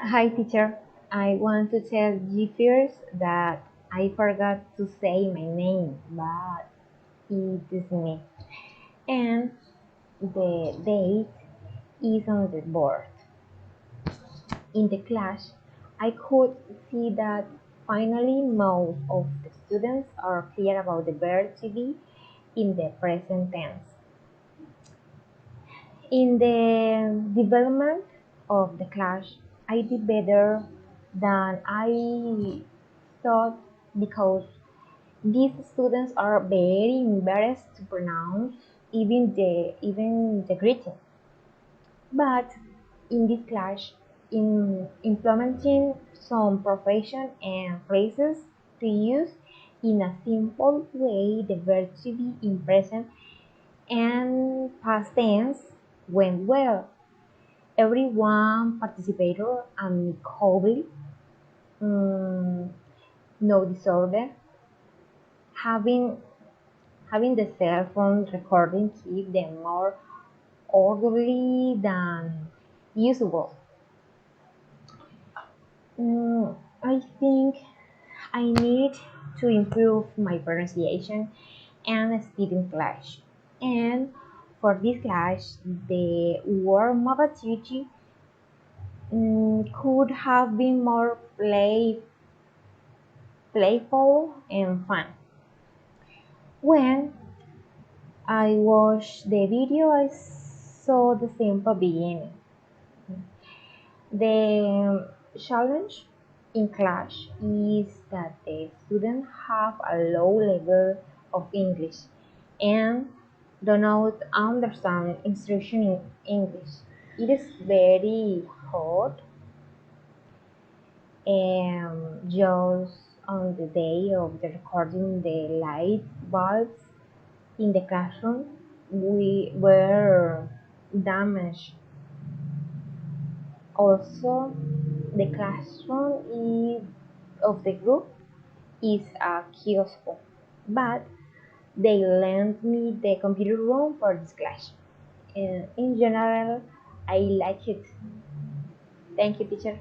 Hi, teacher. I want to tell you first that I forgot to say my name, but it is me. And the date is on the board. In the class, I could see that finally most of the students are clear about the verb to be in the present tense. In the development of the class, I did better than I thought because these students are very embarrassed to pronounce even the greeting. But in this class, in implementing some profession and phrases to use in a simple way, the verb to be in present and past tense went well. Everyone participated amicably, mm, no disorder. Having having the cell phone recording keep them more orderly than usual. I think I need to improve my pronunciation and speaking class. And for this class, the word mobility could have been more playful and fun. When I watched the video, I saw the simple beginning. The challenge in class is that the students have a low level of English and do not understand instruction in English. It is very hard and just on the day of the recording the light bulbs in the classroom we were damaged. Also, the classroom of the group is a kiosk, but they lent me the computer room for this class. And in general, I like it. Thank you, teacher.